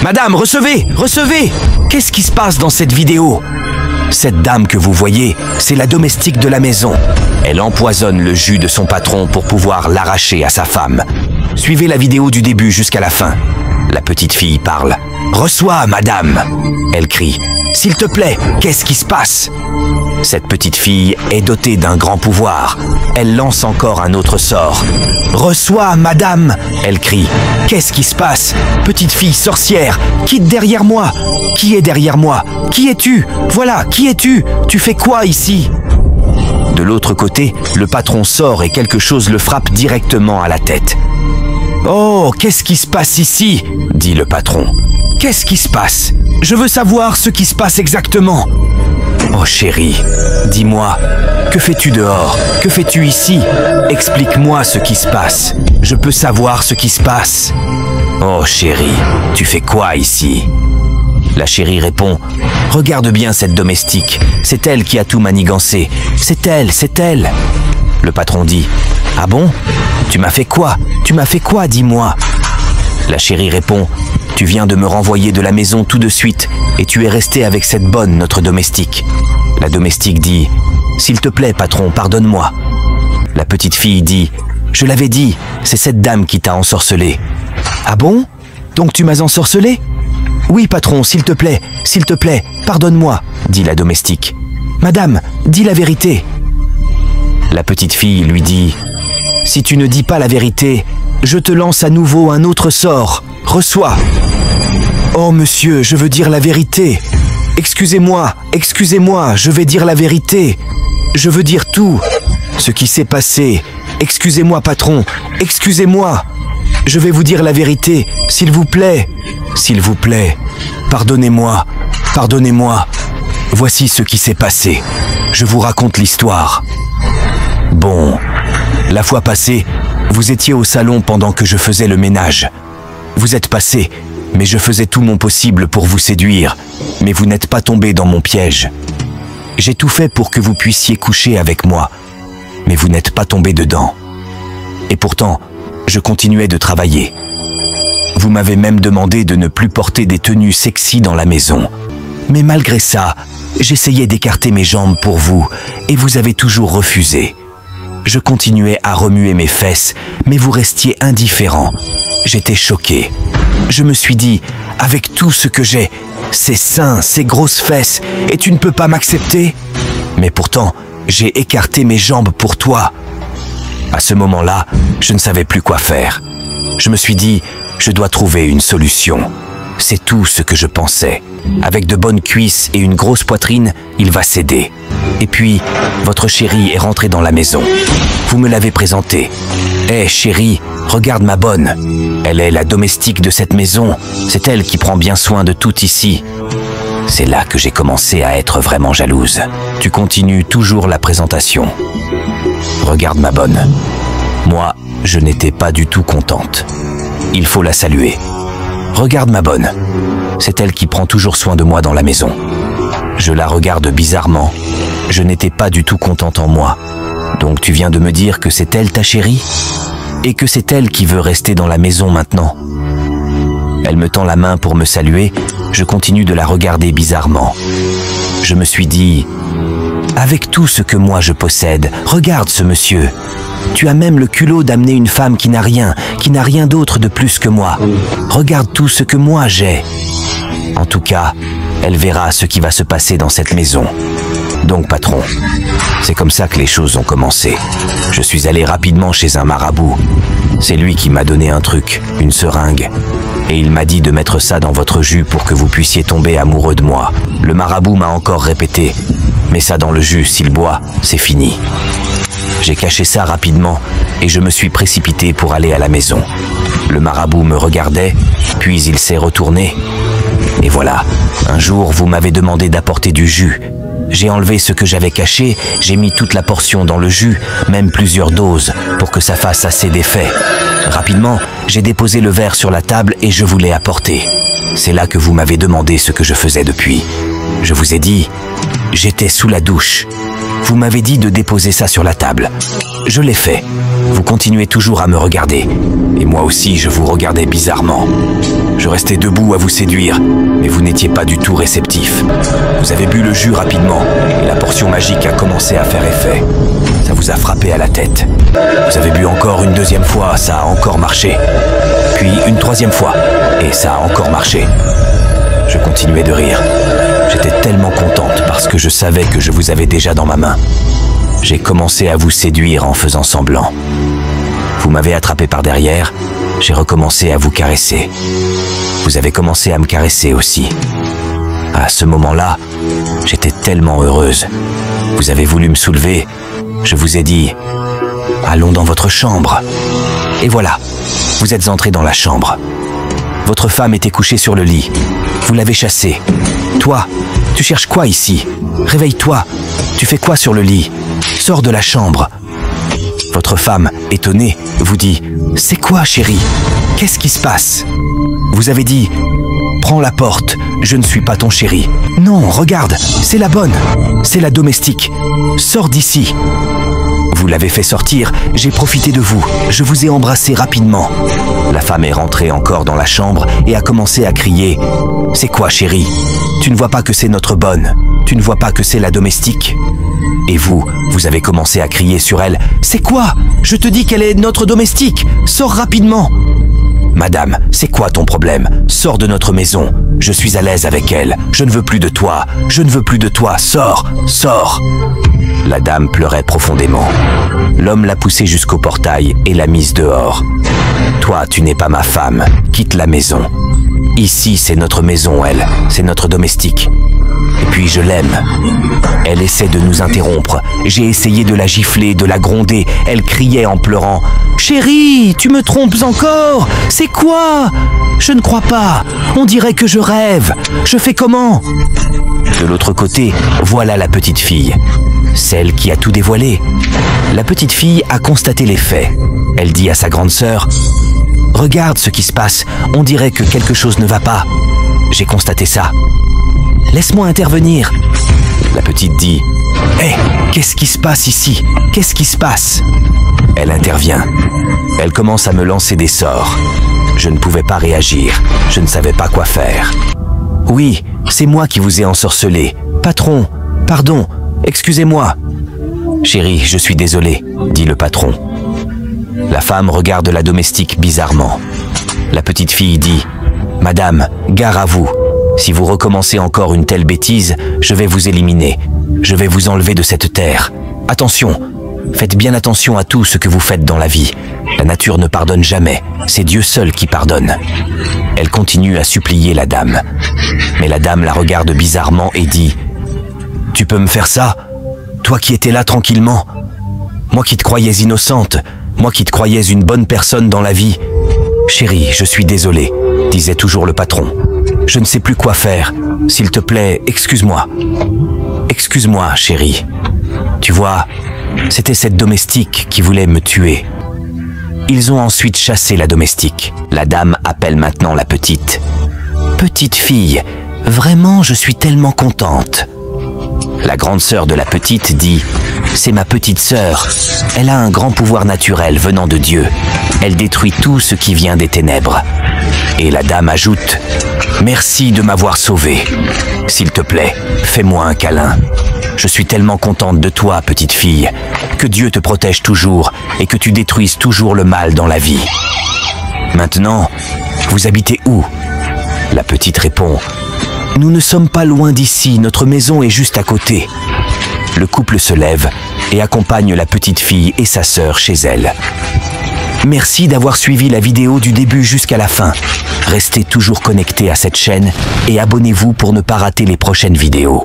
Madame, recevez, recevez! Qu'est-ce qui se passe dans cette vidéo? Cette dame que vous voyez, c'est la domestique de la maison. Elle empoisonne le jus de son patron pour pouvoir l'arracher à sa femme. Suivez la vidéo du début jusqu'à la fin. La petite fille parle. « Reçois, madame !» Elle crie. « S'il te plaît, qu'est-ce qui se passe ?» Cette petite fille est dotée d'un grand pouvoir. Elle lance encore un autre sort. « Reçois, madame !» Elle crie. « Qu'est-ce qui se passe? Petite fille sorcière, quitte derrière moi! Qui est derrière moi? Qui es-tu? Voilà, qui es-tu? Tu fais quoi ici ?» De l'autre côté, le patron sort et quelque chose le frappe directement à la tête. « Oh, qu'est-ce qui se passe ici ?» dit le patron. « Qu'est-ce qui se passe? Je veux savoir ce qui se passe exactement. » « Oh chérie, dis-moi, que fais-tu dehors? Que fais-tu ici? Explique-moi ce qui se passe. Je peux savoir ce qui se passe. »« Oh chérie, tu fais quoi ici ?» La chérie répond « Regarde bien cette domestique, c'est elle qui a tout manigancé. C'est elle, c'est elle. » Le patron dit « Ah bon? Tu m'as fait quoi? Tu m'as fait quoi, dis-moi » La chérie répond « Tu viens de me renvoyer de la maison tout de suite et tu es resté avec cette bonne, notre domestique. » La domestique dit « S'il te plaît, patron, pardonne-moi. » La petite fille dit « Je l'avais dit, c'est cette dame qui t'a ensorcelé. »« Ah bon? Donc tu m'as ensorcelé? »« Oui, patron, s'il te plaît, pardonne-moi, » dit la domestique. « Madame, dis la vérité. » La petite fille lui dit « Si tu ne dis pas la vérité, je te lance à nouveau un autre sort. Reçois. »« Oh monsieur, je veux dire la vérité. Excusez-moi, excusez-moi, je vais dire la vérité. Je veux dire tout. Ce qui s'est passé. Excusez-moi, patron, excusez-moi. Je vais vous dire la vérité, s'il vous plaît. S'il vous plaît, pardonnez-moi, pardonnez-moi. Voici ce qui s'est passé. Je vous raconte l'histoire. Bon, la fois passée, vous étiez au salon pendant que je faisais le ménage. Vous êtes passé, mais je faisais tout mon possible pour vous séduire, mais vous n'êtes pas tombé dans mon piège. J'ai tout fait pour que vous puissiez coucher avec moi, mais vous n'êtes pas tombé dedans. Et pourtant, je continuais de travailler. Vous m'avez même demandé de ne plus porter des tenues sexy dans la maison. Mais malgré ça, j'essayais d'écarter mes jambes pour vous, et vous avez toujours refusé. Je continuais à remuer mes fesses, mais vous restiez indifférent. J'étais choqué. Je me suis dit, avec tout ce que j'ai, ces seins, ces grosses fesses, et tu ne peux pas m'accepter? Mais pourtant, j'ai écarté mes jambes pour toi. À ce moment-là, je ne savais plus quoi faire. Je me suis dit, je dois trouver une solution. C'est tout ce que je pensais. Avec de bonnes cuisses et une grosse poitrine, il va céder. Et puis, votre chérie est rentrée dans la maison. Vous me l'avez présentée. Hé, chérie, regarde ma bonne. Elle est la domestique de cette maison. C'est elle qui prend bien soin de tout ici. C'est là que j'ai commencé à être vraiment jalouse. Tu continues toujours la présentation. Regarde ma bonne. Moi, je n'étais pas du tout contente. Il faut la saluer. Regarde ma bonne. C'est elle qui prend toujours soin de moi dans la maison. Je la regarde bizarrement. Je n'étais pas du tout contente en moi. Donc tu viens de me dire que c'est elle ta chérie? Et que c'est elle qui veut rester dans la maison maintenant? Elle me tend la main pour me saluer. Je continue de la regarder bizarrement. Je me suis dit, avec tout ce que moi je possède, regarde ce monsieur. Tu as même le culot d'amener une femme qui n'a rien d'autre de plus que moi. Regarde tout ce que moi j'ai. En tout cas, elle verra ce qui va se passer dans cette maison. Donc patron, c'est comme ça que les choses ont commencé. Je suis allé rapidement chez un marabout. C'est lui qui m'a donné un truc, une seringue. Et il m'a dit de mettre ça dans votre jus pour que vous puissiez tomber amoureux de moi. Le marabout m'a encore répété, mets ça dans le jus, s'il boit, c'est fini. J'ai caché ça rapidement et je me suis précipité pour aller à la maison. Le marabout me regardait, puis il s'est retourné. Et voilà, un jour vous m'avez demandé d'apporter du jus. J'ai enlevé ce que j'avais caché, j'ai mis toute la portion dans le jus, même plusieurs doses, pour que ça fasse assez d'effet. Rapidement, j'ai déposé le verre sur la table et je vous l'ai apporté. C'est là que vous m'avez demandé ce que je faisais depuis. Je vous ai dit, j'étais sous la douche. Vous m'avez dit de déposer ça sur la table. Je l'ai fait. Vous continuez toujours à me regarder. Et moi aussi, je vous regardais bizarrement. Je restais debout à vous séduire, mais vous n'étiez pas du tout réceptif. Vous avez bu le jus rapidement, et la portion magique a commencé à faire effet. Ça vous a frappé à la tête. Vous avez bu encore une deuxième fois, ça a encore marché. Puis une troisième fois, et ça a encore marché. Je continuais de rire. J'étais tellement contente parce que je savais que je vous avais déjà dans ma main. J'ai commencé à vous séduire en faisant semblant. Vous m'avez attrapé par derrière, j'ai recommencé à vous caresser. Vous avez commencé à me caresser aussi. À ce moment-là, j'étais tellement heureuse. Vous avez voulu me soulever, je vous ai dit « Allons dans votre chambre ». Et voilà, vous êtes entré dans la chambre. Votre femme était couchée sur le lit. Vous l'avez chassée. Toi, tu cherches quoi ici? Réveille-toi. Tu fais quoi sur le lit? Sors de la chambre. Votre femme, étonnée, vous dit « C'est quoi, chérie? Qu'est-ce qui se passe ?» Vous avez dit « Prends la porte, je ne suis pas ton chéri. » Non, regarde, c'est la bonne. C'est la domestique. Sors d'ici. Vous l'avez fait sortir, j'ai profité de vous. Je vous ai embrassé rapidement. La femme est rentrée encore dans la chambre et a commencé à crier « C'est quoi, chérie? Tu ne vois pas que c'est notre bonne? Tu ne vois pas que c'est la domestique ?» Et vous avez commencé à crier sur elle « C'est quoi? Je te dis qu'elle est notre domestique! Sors rapidement !» Madame, c'est quoi ton problème? Sors de notre maison. Je suis à l'aise avec elle. Je ne veux plus de toi. Je ne veux plus de toi. Sors! Sors! La dame pleurait profondément. L'homme l'a poussée jusqu'au portail et l'a mise dehors. Toi, tu n'es pas ma femme. Quitte la maison. Ici, c'est notre maison, elle. C'est notre domestique. Et puis, je l'aime. Elle essaie de nous interrompre. J'ai essayé de la gifler, de la gronder. Elle criait en pleurant. « Chérie, tu me trompes encore? C'est quoi? Je ne crois pas. On dirait que je rêve. Je fais comment ?» De l'autre côté, voilà la petite fille. Celle qui a tout dévoilé. La petite fille a constaté les faits. Elle dit à sa grande sœur « Regarde ce qui se passe. On dirait que quelque chose ne va pas. J'ai constaté ça. Laisse-moi intervenir. » La petite dit « Hé, qu'est-ce qui se passe ici? Qu'est-ce qui se passe ?» Elle intervient. Elle commence à me lancer des sorts. Je ne pouvais pas réagir. Je ne savais pas quoi faire. « Oui, c'est moi qui vous ai ensorcelé. Patron, pardon, excusez-moi. »« Chérie, je suis désolé, » dit le patron. La femme regarde la domestique bizarrement. La petite fille dit « Madame, gare à vous. Si vous recommencez encore une telle bêtise, je vais vous éliminer. Je vais vous enlever de cette terre. Attention, faites bien attention à tout ce que vous faites dans la vie. La nature ne pardonne jamais, c'est Dieu seul qui pardonne. » Elle continue à supplier la dame. Mais la dame la regarde bizarrement et dit « Tu peux me faire ça? Toi qui étais là tranquillement? Moi qui te croyais innocente, moi qui te croyais une bonne personne dans la vie. Chérie, je suis désolé, » disait toujours le patron. « Je ne sais plus quoi faire. S'il te plaît, excuse-moi. Excuse-moi, chérie. Tu vois, c'était cette domestique qui voulait me tuer. » Ils ont ensuite chassé la domestique. La dame appelle maintenant la petite. « Petite fille, vraiment, je suis tellement contente. » La grande sœur de la petite dit « C'est ma petite sœur. Elle a un grand pouvoir naturel venant de Dieu. Elle détruit tout ce qui vient des ténèbres. » Et la dame ajoute « Merci de m'avoir sauvé. S'il te plaît, fais-moi un câlin. Je suis tellement contente de toi, petite fille. Que Dieu te protège toujours et que tu détruises toujours le mal dans la vie. Maintenant, vous habitez où ?» La petite répond « Nous ne sommes pas loin d'ici, notre maison est juste à côté. » Le couple se lève et accompagne la petite fille et sa sœur chez elle. Merci d'avoir suivi la vidéo du début jusqu'à la fin. Restez toujours connectés à cette chaîne et abonnez-vous pour ne pas rater les prochaines vidéos.